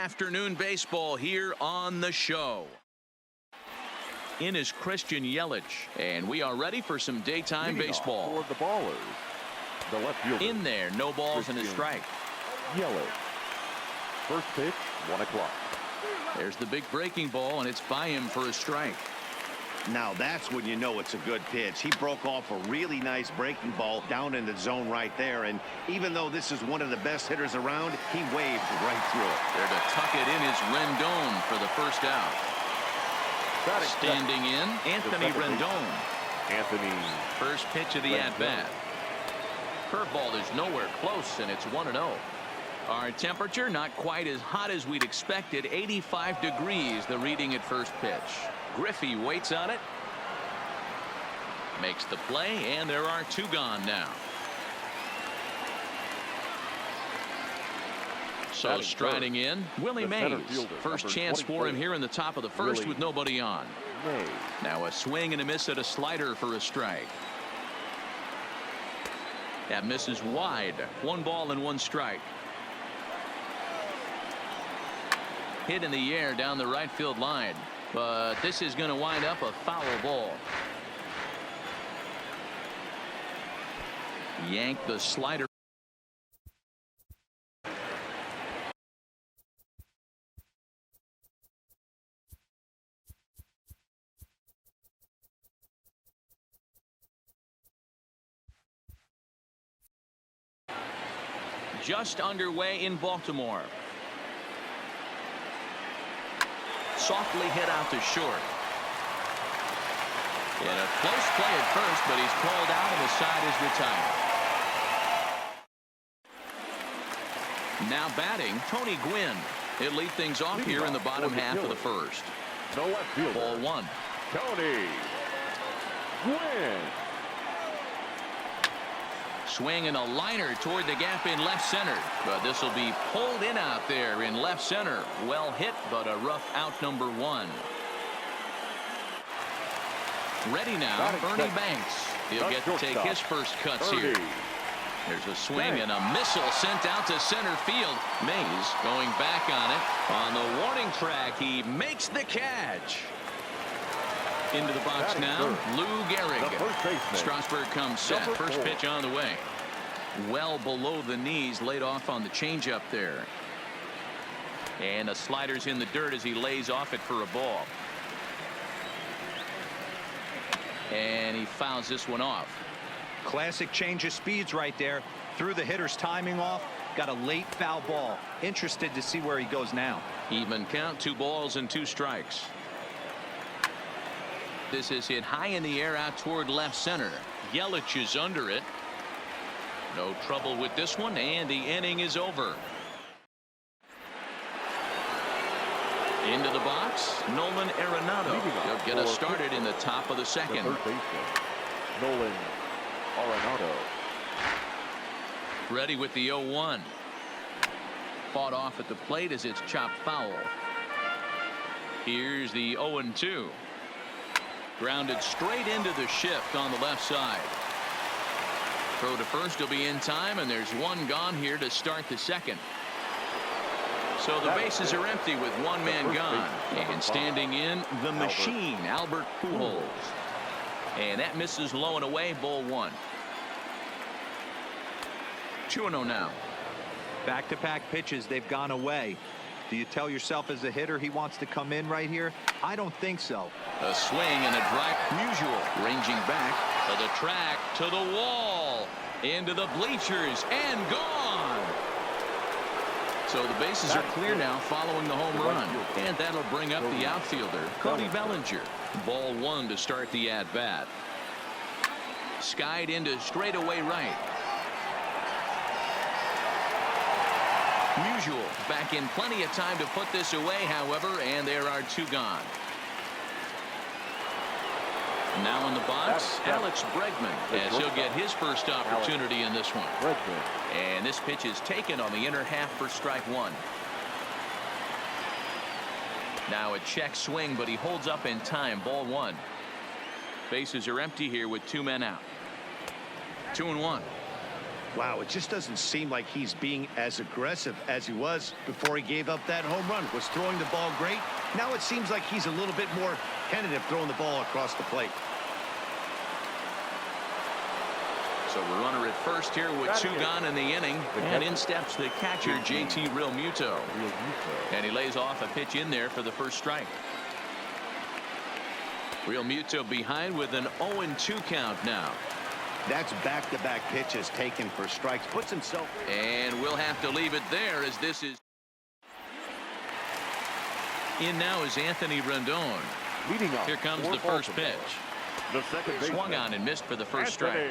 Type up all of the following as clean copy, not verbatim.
afternoon baseball here on the show. In is Christian Yelich, and we are ready for some daytime baseball. For the ballers, the left fielder. In there, no balls and a strike. Yelich. First pitch, 1 o'clock. There's the big breaking ball, and it's by him for a strike. Now that's when you know it's a good pitch. He broke off a really nice breaking ball down in the zone right there, and even though this is one of the best hitters around, he waved right through it. There to tuck it in is Rendon for the first out. Standing in, Anthony Rendon. First pitch of the at-bat. Curveball is nowhere close, and it's 1-0. Our temperature not quite as hot as we'd expected. 85 degrees, the reading at first pitch. Griffey waits on it. Makes the play, and there are 2 gone now. So striding in, Willie Mays. First chance for him here in the top of the first with nobody on. Now a swing and a miss at a slider for a strike. That misses wide. 1 ball and 1 strike. Hit in the air down the right field line. But this is going to wind up a foul ball. Yank the slider. Just underway in Baltimore. Softly hit out to short. In a close play at first, but he's called out and the side is retired. Now batting, Tony Gwynn. He'll lead things off here in the bottom half of the first. No left fielder. Ball 1. Tony Gwynn. Swing and a liner toward the gap in left center, but this will be pulled in out there in left center. Well hit, but a rough out, number 1. Ready now, Ernie Banks. He'll get to take his first cuts here. There's a swing and a missile sent out to center field. Mays going back on it. On the warning track, he makes the catch. Into the box now, Lou Gehrig. Strasburg comes set. First pitch on the way. Well below the knees, laid off on the changeup there. And the slider's in the dirt as he lays off it for a ball. And he fouls this one off. Classic change of speeds right there. Threw the hitter's timing off. Got a late foul ball. Interested to see where he goes now. Even count, 2 balls and 2 strikes. This is hit high in the air out toward left center. Yelich is under it. No trouble with this one, and the inning is over. Into the box, Nolan Arenado. He'll get us started in the top of the second. Nolan Arenado. Ready with the 0-1. Fought off at the plate as it's chopped foul. Here's the 0-2. Grounded straight into the shift on the left side. Throw to first will be in time, and there's 1 gone here to start the second. So the bases are empty with 1 man gone. And standing in, the machine, Albert Pujols. And that misses low and away, ball 1. 2-0 now. Back-to-back pitches, they've gone away. Do you tell yourself as a hitter he wants to come in right here? I don't think so. A swing and a drive. Musial ranging back to the track, to the wall, into the bleachers, and gone. So the bases are clear now following the home run. And that'll bring up the outfielder, Cody Bellinger. Ball 1 to start the at-bat. Skied into straightaway right. Musial back in plenty of time to put this away, however, and there are 2 gone. Now in the box, Alex Bregman, as he'll get his first opportunity in this one. And this pitch is taken on the inner half for strike 1. Now a check swing, but he holds up in time. Ball 1. Bases are empty here with 2 men out. 2-1. Wow, it just doesn't seem like he's being as aggressive as he was before he gave up that home run. Was throwing the ball great. Now it seems like he's a little bit more tentative throwing the ball across the plate. So the runner at first here with 2 gone in the inning. And in steps the catcher, JT Realmuto. And he lays off a pitch in there for the first strike. Realmuto behind with an 0-2 count now. That's back-to-back pitches taken for strikes. Puts himself. And we'll have to leave it there as this is. In now is Anthony Rendon. Leading off. Here comes the first pitch. The second baseman. Swung on and missed for the first strike.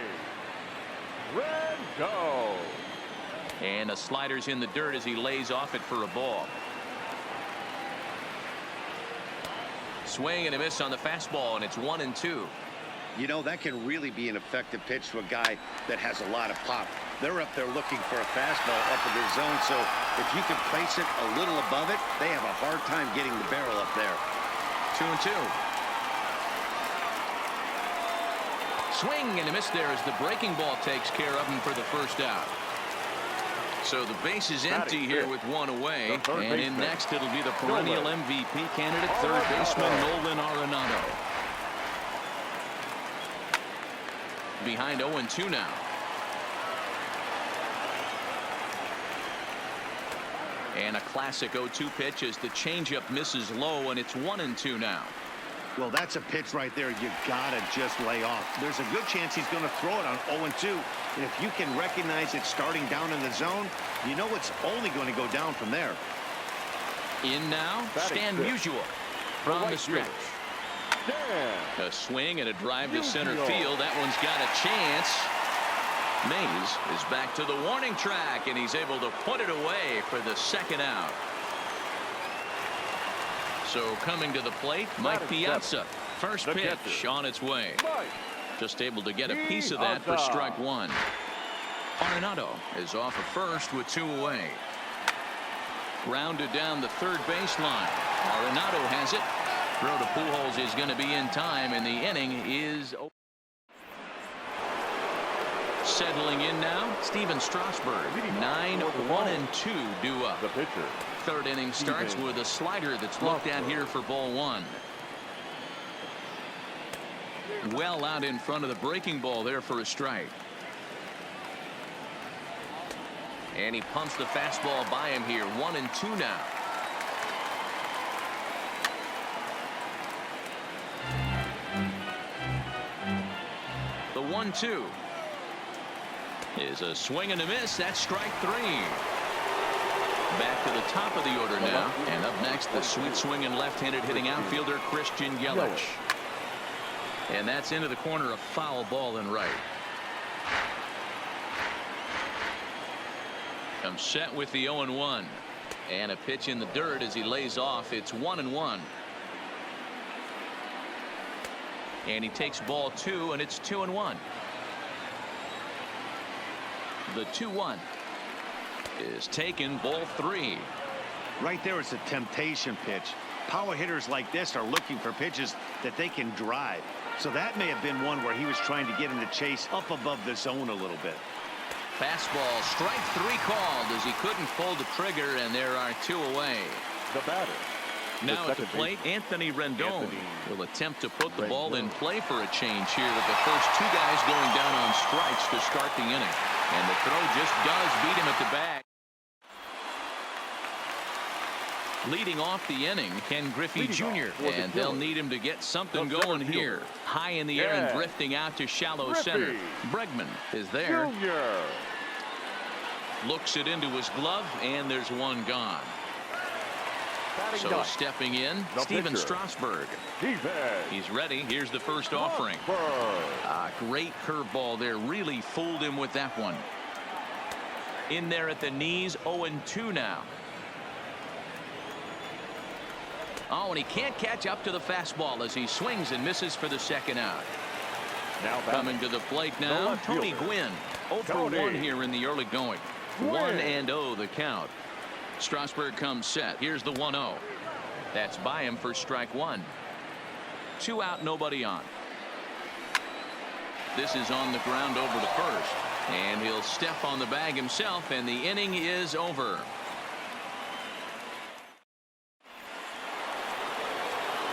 Rendon. And a slider's in the dirt as he lays off it for a ball. Swing and a miss on the fastball, and it's 1-2. You know, that can really be an effective pitch to a guy that has a lot of pop. They're up there looking for a fastball up in the zone, so if you can place it a little above it, they have a hard time getting the barrel up there. 2-2. Swing and a miss there as the breaking ball takes care of him for the first out. So the base is empty here with 1 away, and in next it'll be the perennial MVP candidate, third baseman Nolan Arenado. Behind 0-2 now. And a classic 0-2 pitch as the changeup misses low, and it's 1-2 now. Well, that's a pitch right there you gotta just lay off. There's a good chance he's going to throw it on 0-2. And if you can recognize it starting down in the zone, you know it's only going to go down from there. In now, Stan Musial from the stretch. A swing and a drive to center field. That one's got a chance. Mays is back to the warning track, and he's able to put it away for the second out. So coming to the plate, Mike Piazza. First pitch on its way. Just able to get a piece of that for strike 1. Arenado is off at first with 2 away. Grounded down the third baseline. Arenado has it. Throw to Pujols is going to be in time, and the inning is over. Settling in now, Steven Strasburg. 9-1-2 due up. The pitcher. Third inning starts with a slider that's looked at here for ball 1. Well out in front of the breaking ball there for a strike. And he pumps the fastball by him here. 1-2 now. The 1-2 is a swing and a miss. That's strike 3. Back to the top of the order now. And up next, the sweet swinging left-handed hitting outfielder Christian Yelich. And that's into the corner, a foul ball and right. Comes set with the 0-1. And a pitch in the dirt as he lays off. It's 1-1. And he takes ball 2, and it's 2-1. The 2-1 is taken, ball 3. Right there, it's a temptation pitch. Power hitters like this are looking for pitches that they can drive. So that may have been one where he was trying to get in the chase up above the zone a little bit. Fastball, strike 3 called as he couldn't pull the trigger, and there are 2 away. The batter. Now at the plate, Anthony Rendon will attempt to put the ball in play for a change here with the first 2 guys going down on strikes to start the inning. And the throw just does beat him at the bag. Leading off the inning, Ken Griffey Jr. And they'll need him to get something going here. High in the air and drifting out to shallow center. Bregman is there. Looks it into his glove, and there's 1 gone. So stepping in, Steven Strasburg. He's ready. Here's the first offering. Great curveball there. Really fooled him with that one. In there at the knees, 0-2 now. Oh, and he can't catch up to the fastball as he swings and misses for the second out. Now coming to the plate now, Tony Gwynn. 0 for 1 here in the early going. 1-0 the count. Strasburg comes set. Here's the 1-0. That's by him for strike 1. 2 out, nobody on. This is on the ground over to first. And he'll step on the bag himself, and the inning is over.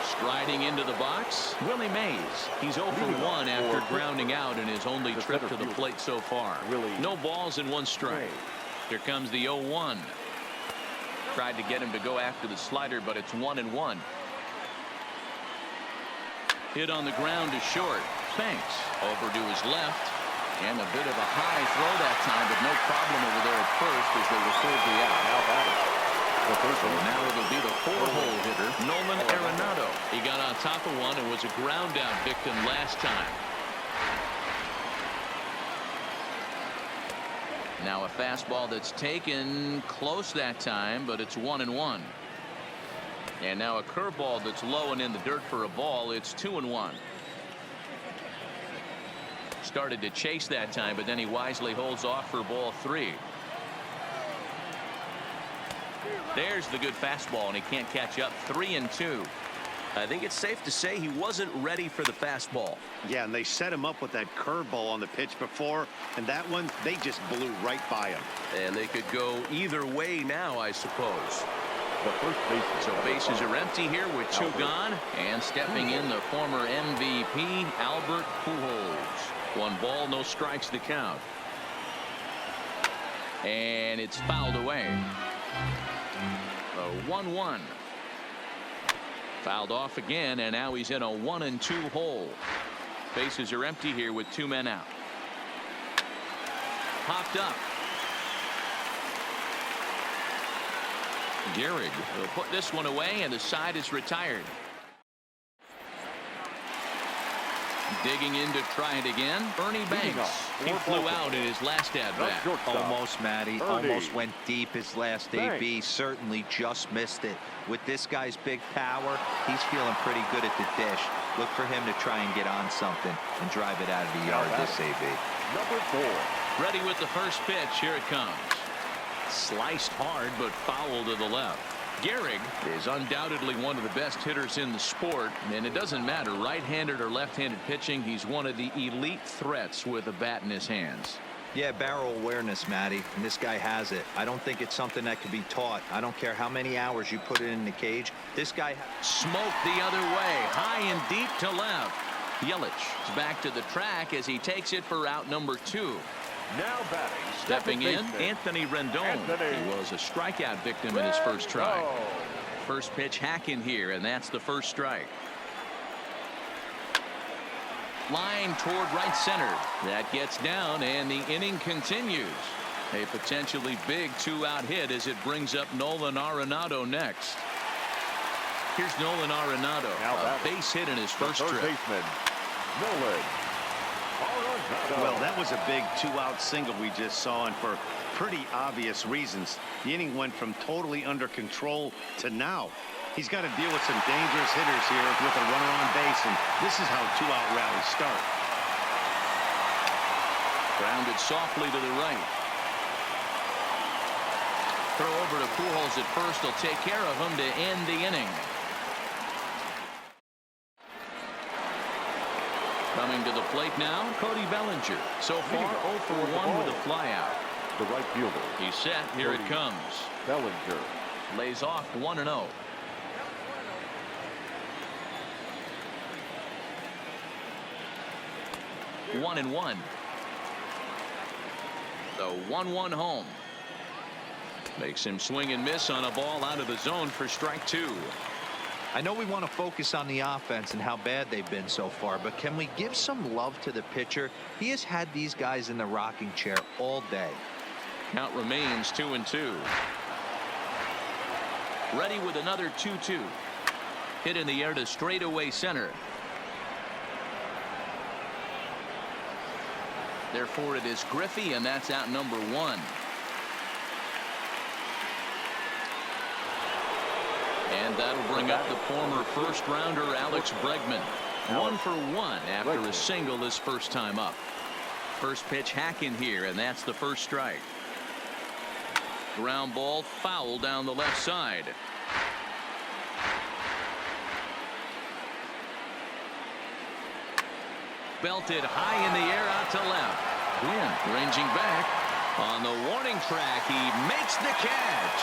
Striding into the box, Willie Mays. He's 0 for 1 after grounding out in his only trip to the plate so far. No balls and 1 strike. Here comes the 0-1. Tried to get him to go after the slider, but it's 1-1. Hit on the ground to short. Banks over to his left. And a bit of a high throw that time, but no problem over there at first as they record the out. How about it? So now it'll be the 4-hole hitter, Nolan Arenado. He got on top of one and was a ground out victim last time. Now a fastball that's taken close that time, but it's 1-1. And now a curveball that's low and in the dirt for a ball. It's 2-1. Started to chase that time, but then he wisely holds off for ball 3. There's the good fastball, and he can't catch up. 3-2. I think it's safe to say he wasn't ready for the fastball. Yeah, and they set him up with that curveball on the pitch before, and that one, they just blew right by him. And they could go either way now, I suppose. The first baseman. So bases are empty here with 2 gone, and stepping in the former MVP, Albert Pujols. 1 ball, no strikes to count. And it's fouled away. The 1-1. Fouled off again, and now he's in a 1-2 hole. Bases are empty here with 2 men out. Popped up. Gehrig will put this one away, and the side is retired. Digging in to try it again, Ernie Banks. He flew out in his last at-bat. Almost, Matty. Almost went deep his last AB. Certainly just missed it. With this guy's big power, he's feeling pretty good at the dish. Look for him to try and get on something and drive it out of the yard this AB. Number 4. Ready with the first pitch. Here it comes. Sliced hard, but foul to the left. Gehrig is undoubtedly one of the best hitters in the sport, and it doesn't matter right-handed or left-handed pitching. He's one of the elite threats with a bat in his hands. Yeah, barrel awareness, Matty, and this guy has it. I don't think it's something that can be taught. I don't care how many hours you put it in the cage. This guy smoked the other way, high and deep to left. Yelich is back to the track as he takes it for out number 2. Now batting. Stepping in, Anthony Rendon. He was a strikeout victim in his first try. First pitch hack in here, and that's the first strike. Line toward right center. That gets down, and the inning continues. A potentially big 2-out hit as it brings up Nolan Arenado next. Here's Nolan Arenado, a base hit in his first trip. Baseman, Nolan. Well, that was a big 2-out single we just saw, and for pretty obvious reasons. The inning went from totally under control to now. He's got to deal with some dangerous hitters here with a runner on base, and this is how 2-out rallies start. Grounded softly to the right. Throw over to Pujols at first. He'll take care of him to end the inning. Coming to the plate now, Cody Bellinger. So far, 0 for 1 with a flyout. The right fielder. He's set. Here it comes. Bellinger. Lays off 1-0. One and one. The 1-1 home. Makes him swing and miss on a ball out of the zone for strike 2. I know we want to focus on the offense and how bad they've been so far, but can we give some love to the pitcher? He has had these guys in the rocking chair all day. Count remains 2-2. Ready with another 2-2. Hit in the air to straightaway center. Therefore it is Griffey, and that's out number 1. And that'll bring up the former first-rounder Alex Bregman. 1 for 1 after a single his first time up. First pitch hack in here, and that's the first strike. Ground ball foul down the left side. Belted high in the air out to left. Gwynn ranging back on the warning track. He makes the catch.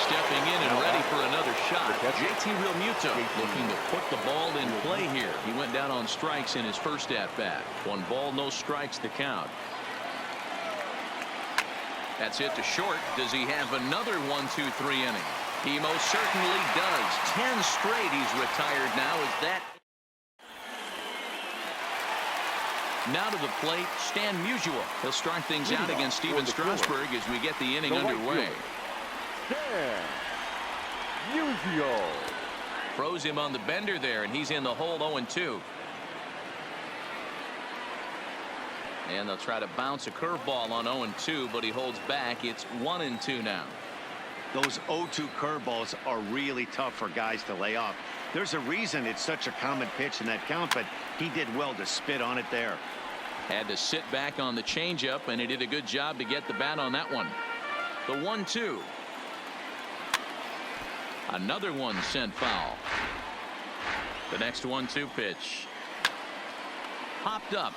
Stepping in and ready for another shot. JT Realmuto looking to put the ball in play here. He went down on strikes in his first at-bat. 1 ball, no strikes to count. That's hit to short. Does he have another 1-2-3 inning? He most certainly does. 10 straight. He's retired now. Is that? Now to the plate, Stan Musial. He'll start things out against Steven Strasburg as we get the inning underway. Musial. Froze him on the bender there, and he's in the hole 0-2. And they'll try to bounce a curveball on 0-2, but he holds back. It's 1-2 now. Those 0-2 curveballs are really tough for guys to lay off. There's a reason it's such a common pitch in that count, but he did well to spit on it there. Had to sit back on the changeup, and he did a good job to get the bat on that one. The 1-2. Another one sent foul. The next 1-2 pitch. Popped up.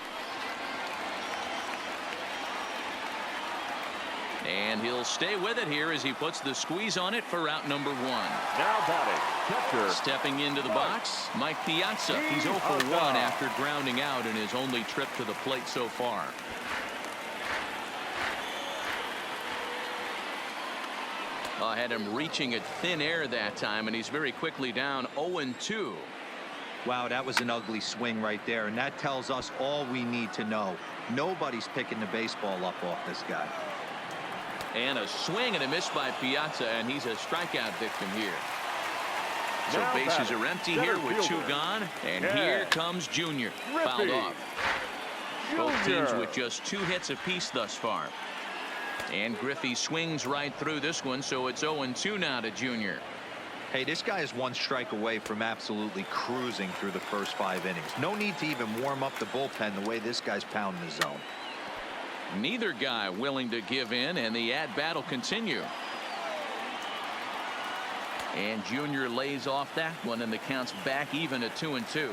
And he'll stay with it here as he puts the squeeze on it for out number 1. Now batting, catcher. Stepping into the box, Mike Piazza. He's 0 for 1 after grounding out in his only trip to the plate so far. I had him reaching at thin air that time, and he's very quickly down 0-2. Wow, that was an ugly swing right there, and that tells us all we need to know. Nobody's picking the baseball up off this guy. And a swing and a miss by Piazza, and he's a strikeout victim here. So Now bases are empty here with 2 gone, and here comes Junior. Fouled off. Both teams with just 2 hits apiece thus far. And Griffey swings right through this one, so it's 0-2 now to Junior. Hey, this guy is 1 strike away from absolutely cruising through the first 5 innings. No need to even warm up the bullpen the way this guy's pounding the zone. Neither guy willing to give in, and the at-bat will continue. And Junior lays off that one, and the count's back even at 2-2.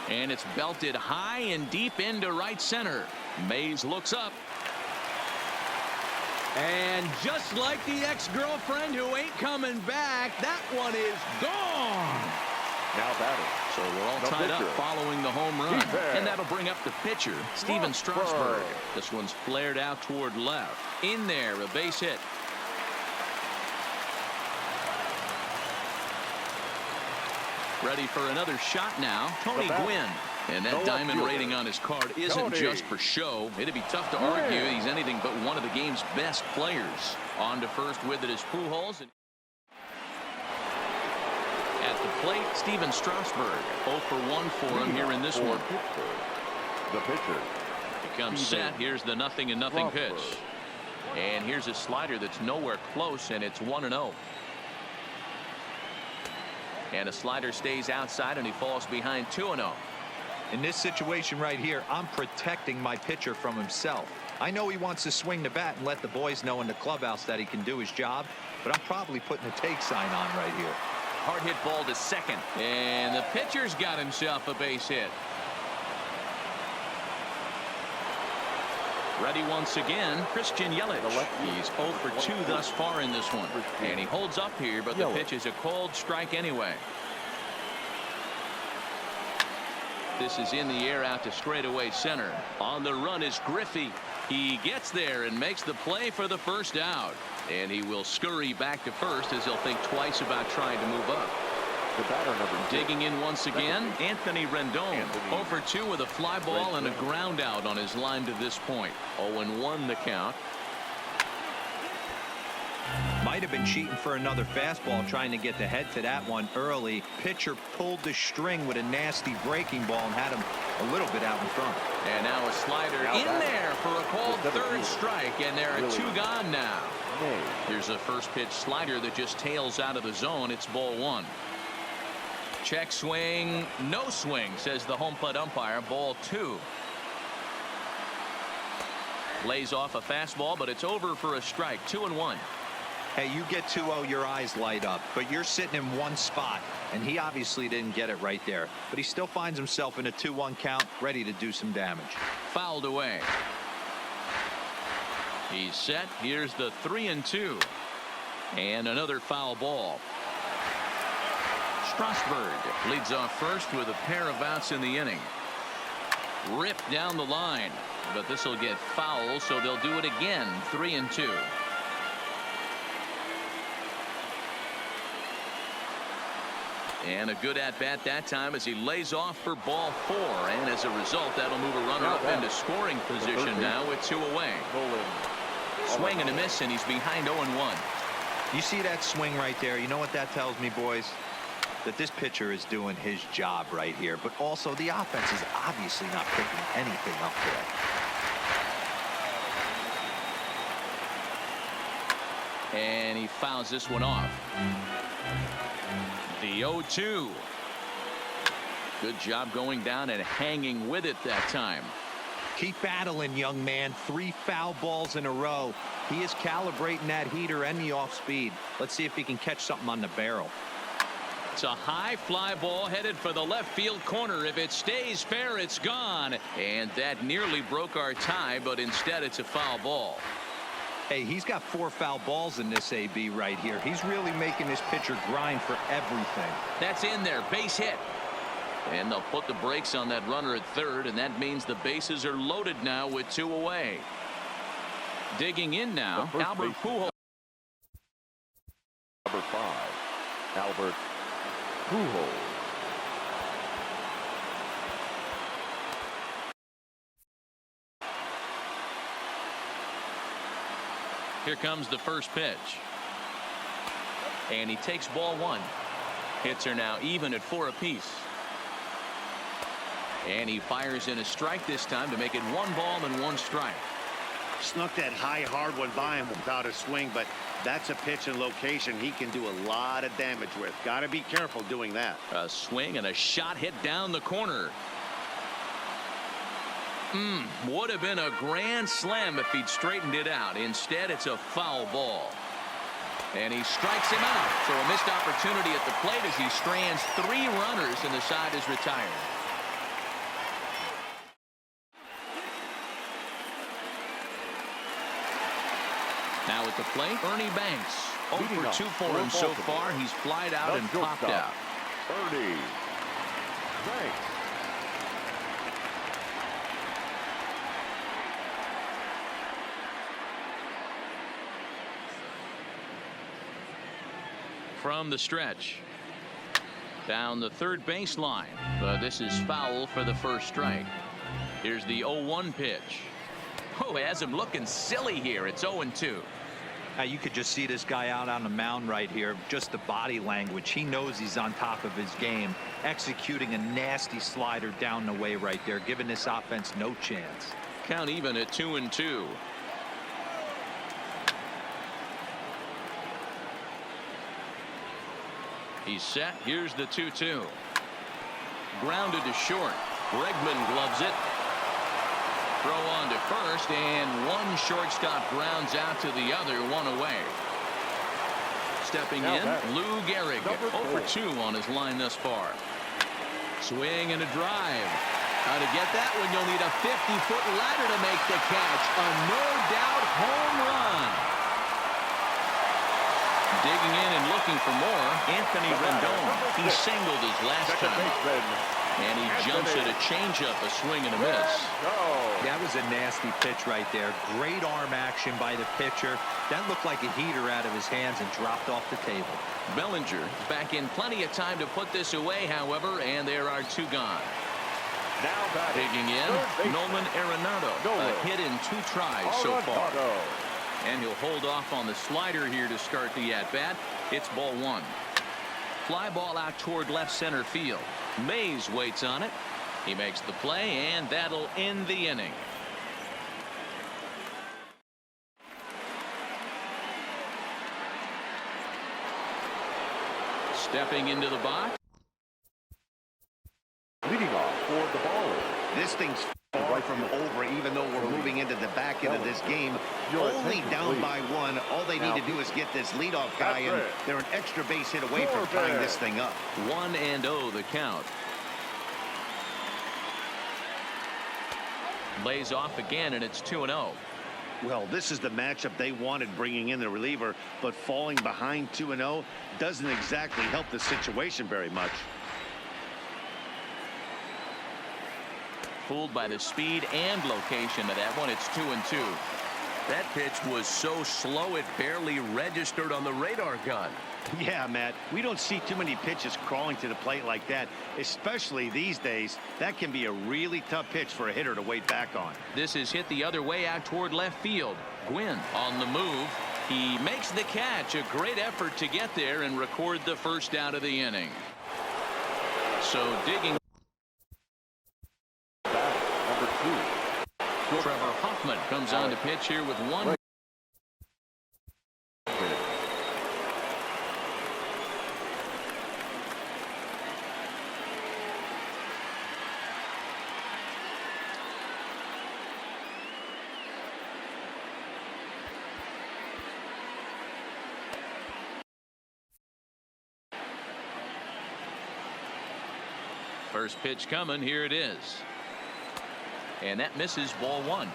And it's belted high and deep into right center. Mays looks up. And just like the ex-girlfriend who ain't coming back, that one is gone. Now batting. So we're all tied up following the home run. And that'll bring up the pitcher, Steven Strasburg. This one's flared out toward left. In there, a base hit. Ready for another shot now, Tony Gwynn. And that diamond rating on his card isn't just for show. It'd be tough to argue he's anything but one of the game's best players. On to first with it is Pujols. At the plate, Steven Strasburg. 0 for 1 for him here in this one. The pitcher. He comes set. Here's the 0-0 pitch. And here's a slider that's nowhere close, and it's 1-0. And a slider stays outside, and he falls behind 2-0. In this situation right here, I'm protecting my pitcher from himself. I know he wants to swing the bat and let the boys know in the clubhouse that he can do his job, but I'm probably putting a take sign on right here. Hard hit ball to second, and the pitcher's got himself a base hit. Ready once again, Christian Yelich. He's 0 for 2 thus far in this one, and he holds up here, but the pitch is a cold strike anyway. This is in the air out to straightaway center. On the run is Griffey. He gets there and makes the play for the first out. And he will scurry back to first as he'll think twice about trying to move up. The batter number 2. Digging in once again, Anthony Rendon. 0 for 2 with a fly ball and a ground out on his line to this point. 0-1 the count. Might have been cheating for another fastball, trying to get the head to that one early. Pitcher pulled the string with a nasty breaking ball and had him a little bit out in front. And now a slider in there for a called third strike, and there are 2 gone now. Here's a first pitch slider that just tails out of the zone. It's ball 1. Check swing, no swing, says the home plate umpire. Ball 2. Lays off a fastball, but it's over for a strike. 2-1. Hey, you get 2-0, your eyes light up, but you're sitting in one spot, and he obviously didn't get it right there. But he still finds himself in a 2-1 count, ready to do some damage. Fouled away. He's set. Here's the 3-2. And another foul ball. Strasburg leads off first with a pair of outs in the inning. Ripped down the line, but this will get foul, so they'll do it again. 3-2. And a good at-bat that time as he lays off for ball 4. And as a result, that'll move a runner up into scoring position now with 2 away. Swing and a miss, and he's behind 0-1. You see that swing right there? You know what that tells me, boys? That this pitcher is doing his job right here. But also, the offense is obviously not picking anything up today. And he fouls this one off. The 0-2. Good job going down and hanging with it that time. Keep battling, young man. 3 foul balls in a row. He is calibrating that heater and the off speed. Let's see if he can catch something on the barrel. It's a high fly ball headed for the left field corner. If it stays fair, it's gone. And that nearly broke our tie, but instead it's a foul ball. Hey, he's got 4 foul balls in this AB right here. He's really making this pitcher grind for everything. That's in there. Base hit. And they'll put the brakes on that runner at third, and that means the bases are loaded now with 2 away. Digging in now, Albert Pujols. Number 5, Albert Pujols. Here comes the first pitch. And he takes ball 1. Hits are now even at 4 apiece. And he fires in a strike this time to make it 1 ball and 1 strike. Snuck that high hard one by him without a swing, but that's a pitch and location he can do a lot of damage with. Got to be careful doing that. A swing and a shot hit down the corner. Would have been a grand slam if he'd straightened it out. Instead, it's a foul ball. And he strikes him out. So a missed opportunity at the plate as he strands 3 runners and the side is retired. Now at the plate, Ernie Banks. 0 for 2 for him so far. He's flied out and popped out. Ernie Banks. From the stretch. Down the third baseline. But this is foul for the first strike. Here's the 0-1 pitch. Oh, it has him looking silly here. It's 0-2. You could just see this guy out on the mound right here. Just the body language. He knows he's on top of his game. Executing a nasty slider down the way right there. Giving this offense no chance. Count even at 2-2. He's set. Here's the 2-2. Grounded to short. Bregman gloves it. Throw on to first, and 1 shortstop grounds out to the other, 1 away. Stepping in, Lou Gehrig. 0 for 2 on his line thus far. Swing and a drive. How to get that one? You'll need a 50-foot ladder to make the catch. A no-doubt home run. Digging in and looking for more, Anthony Rendon. He singled his last time. And he jumps at a changeup, a swing and a miss. That was a nasty pitch right there. Great arm action by the pitcher. That looked like a heater out of his hands and dropped off the table. Bellinger back in plenty of time to put this away, however, and there are 2 gone. Now batting. Digging in, Nolan Arenado. A hit in 2 tries so far. And he'll hold off on the slider here to start the at-bat. It's ball 1. Fly ball out toward left center field. Mays waits on it. He makes the play, and that'll end the inning. Stepping into the box. Leading off for the ball. This thing's far from over, even though we're moving into the back end of this game. Only down by one. All they need to do is get this leadoff guy, and they're an extra base hit away from tying this thing up. 1-0 the count. Lays off again, and it's 2-0. Well, this is the matchup they wanted, bringing in the reliever, but falling behind 2-0 doesn't exactly help the situation very much. Fooled by the speed and location of that one. It's 2-2. That pitch was so slow it barely registered on the radar gun. Yeah, Matt, we don't see too many pitches crawling to the plate like that, especially these days. That can be a really tough pitch for a hitter to wait back on. This is hit the other way out toward left field. Gwynn on the move. He makes the catch. A great effort to get there and record the first out of the inning. So digging. Trevor Hoffman comes on to pitch here with one. First pitch coming. Here it is. And that misses, ball one.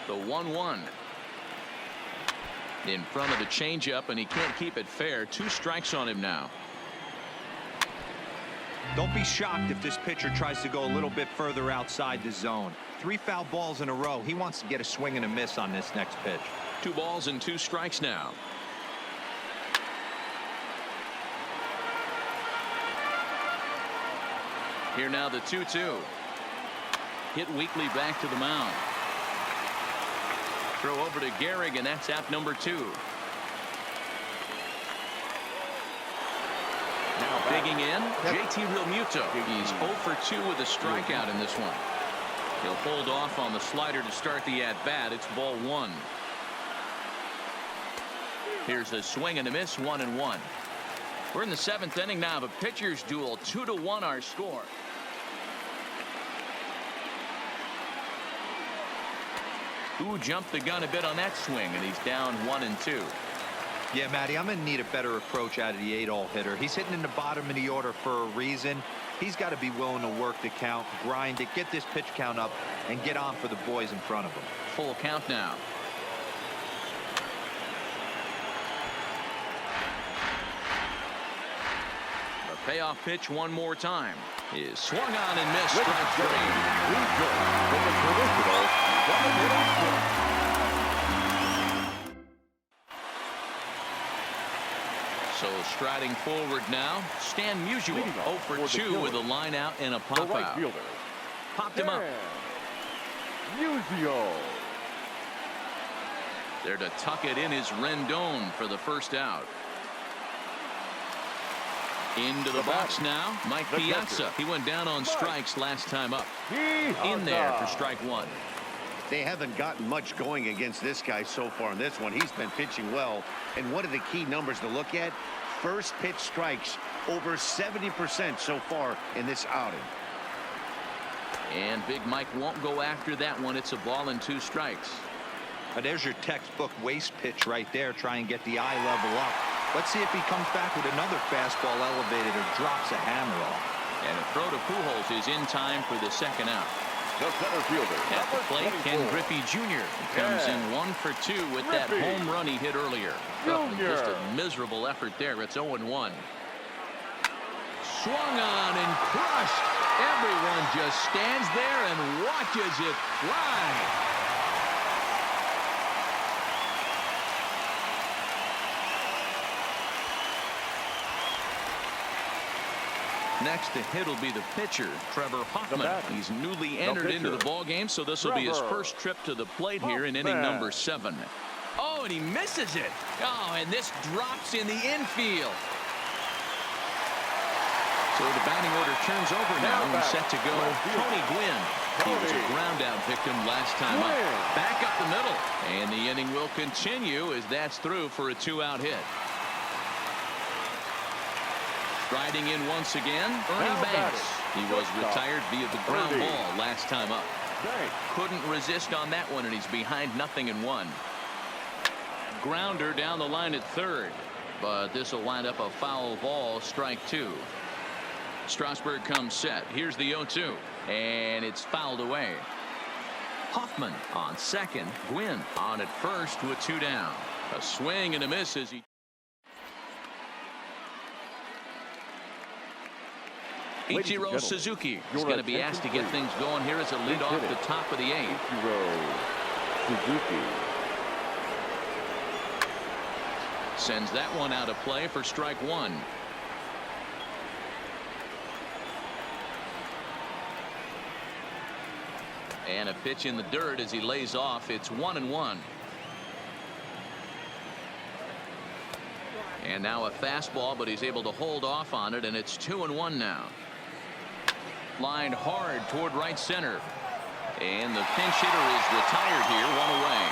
The 1-1. In front of the changeup, and he can't keep it fair. 2 strikes on him now. Don't be shocked if this pitcher tries to go a little bit further outside the zone. 3 foul balls in a row. He wants to get a swing and a miss on this next pitch. 2 balls and 2 strikes now. Here now the 2-2. Hit weakly back to the mound. Throw over to Gehrig, and that's out number 2. Now digging in, JT Realmuto. He's 0 for 2 with a strikeout in this one. He'll hold off on the slider to start the at-bat. It's ball 1. Here's a swing and a miss, 1-1. We're in the 7th inning now of a pitcher's duel. 2-1 our score. Who jumped the gun a bit on that swing, and he's down 1-2. Yeah, Matty, I'm going to need a better approach out of the 8-hole hitter. He's hitting in the bottom of the order for a reason. He's got to be willing to work the count, grind it, get this pitch count up, and get on for the boys in front of him. Full count now. The payoff pitch one more time is swung on and missed. Strike 3. So striding forward now, Stan Musial, 0 for 2 with a line out and a pop out. Popped him up. Musial. There to tuck it in is Rendon for the first out. Into the box now, Mike Piazza. He went down on strikes last time up. In there for strike 1. They haven't gotten much going against this guy so far in this one. He's been pitching well. And one of the key numbers to look at, first pitch strikes over 70% so far in this outing. And Big Mike won't go after that one. It's a ball and 2 strikes. There's your textbook waste pitch right there. Try and get the eye level up. Let's see if he comes back with another fastball elevated or drops a hammer off. And a throw to Pujols is in time for the second out. The center fielder. At the plate, Ken Griffey Jr. comes in 1 for 2 with that home run he hit earlier. Just a miserable effort there. It's 0-1. Swung on and crushed. Everyone just stands there and watches it fly. Next to hit will be the pitcher, Trevor Hoffman. He's newly entered into the ball game, so this will be his first trip to the plate here in inning number 7. Oh, and he misses it. Oh, and this drops in the infield. So the batting order turns over now and set to go. Tony Gwynn. He was a ground out victim last time up. Back up the middle. And the inning will continue as that's through for a 2-out hit. Striding in once again, Ernie Banks. He was retired via the ground ball last time up. Couldn't resist on that one, and he's behind 0-1. Grounder down the line at third, but this will wind up a foul ball, strike 2. Strasburg comes set. Here's the 0-2, and it's fouled away. Hoffman on second. Gwynn on at first with 2 down. A swing and a miss as he. Ichiro Suzuki is going to be asked to get things going here as a lead off the top of the 8th. Ichiro Suzuki. Sends that one out of play for strike 1. And a pitch in the dirt as he lays off. It's 1-1. And now a fastball, but he's able to hold off on it, and it's 2-1 now. Lined hard toward right center. And the pinch hitter is retired here, 1 away.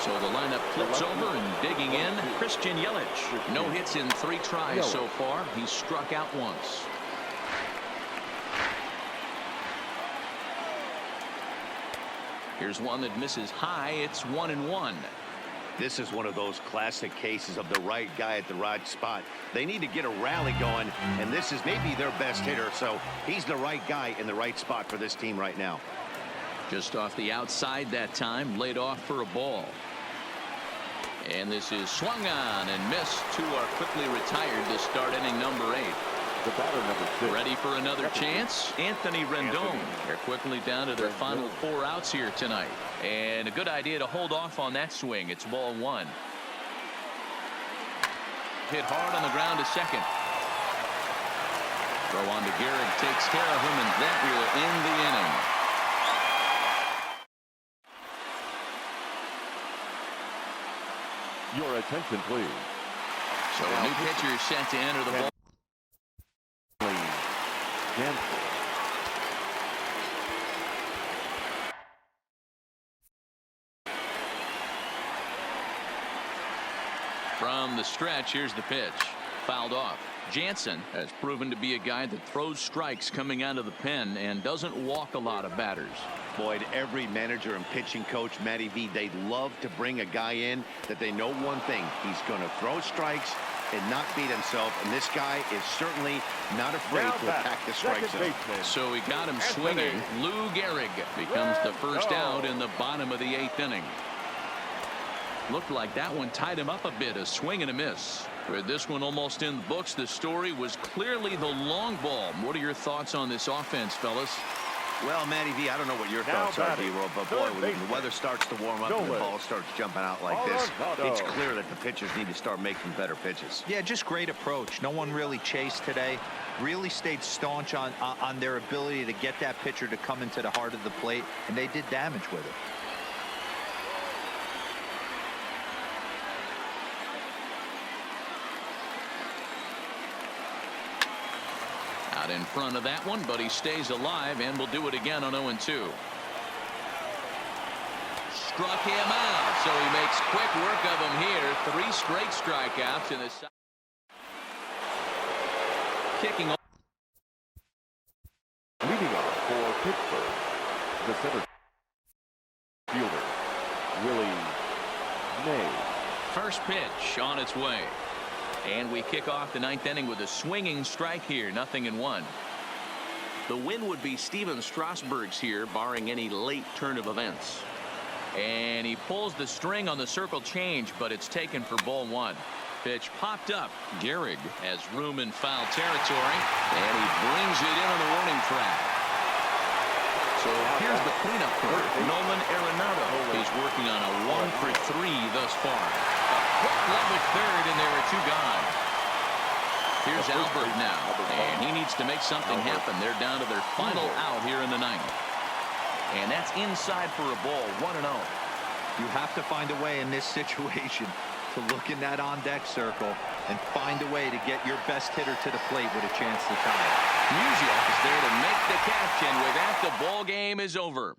So the lineup flips over and digging in, Christian Yelich. No hits in 3 tries so far. He's struck out once. Here's one that misses high. It's 1-1. This is one of those classic cases of the right guy at the right spot. They need to get a rally going, and this is maybe their best hitter, so he's the right guy in the right spot for this team right now. Just off the outside that time, laid off for a ball. And this is swung on and missed. 2 are quickly retired to start inning number 8. The batter number 6. Ready for another chance. Anthony Rendon. They're quickly down to their final 4 outs here tonight. And a good idea to hold off on that swing. It's ball 1. Hit hard on the ground to second. Throw on to Gehrig, takes care of him, and that will end the inning. Your attention, please. So a new pitcher set to enter the ball. From the stretch, here's the pitch. Fouled off. Jansen has proven to be a guy that throws strikes coming out of the pen and doesn't walk a lot of batters. Boyd, every manager and pitching coach, Matty V, they love to bring a guy in that they know one thing. He's going to throw strikes and not beat himself, and this guy is certainly not afraid to attack the strike zone. So he got him swinging. Lou Gehrig becomes the first out in the bottom of the 8th inning. Looked like that one tied him up a bit. A swing and a miss. With this one almost in the books, the story was clearly the long ball. What are your thoughts on this offense, fellas? Well, Matty V, I don't know what your thoughts are, D-Roll, but boy, when the weather starts to warm up and the ball starts jumping out like this, it's clear that the pitchers need to start making better pitches. Yeah, just great approach. No one really chased today. Really stayed staunch on their ability to get that pitcher to come into the heart of the plate, and they did damage with it. Out in front of that one, but he stays alive and will do it again on 0-2. Struck him out, so he makes quick work of him here. 3 straight strikeouts in the kicking off. Leading off for Pittsburgh, the center fielder, Willie Mays. First pitch on its way. And we kick off the 9th inning with a swinging strike here. 0-1. The win would be Steven Strasburg's here, barring any late turn of events. And he pulls the string on the circle change, but it's taken for ball 1. Pitch popped up. Gehrig has room in foul territory, and he brings it in on the warning track. So here's the cleanup for Nolan Arenado. He's working on a 1-for-3 thus far. Quick level third, and there are 2 gone. Here's Albert now, and he needs to make something happen. They're down to their final out here in the 9th. And that's inside for a ball, 1-0. You have to find a way in this situation to look in that on-deck circle and find a way to get your best hitter to the plate with a chance to tie it. Musial is there to make the catch, and with that, the ball game is over.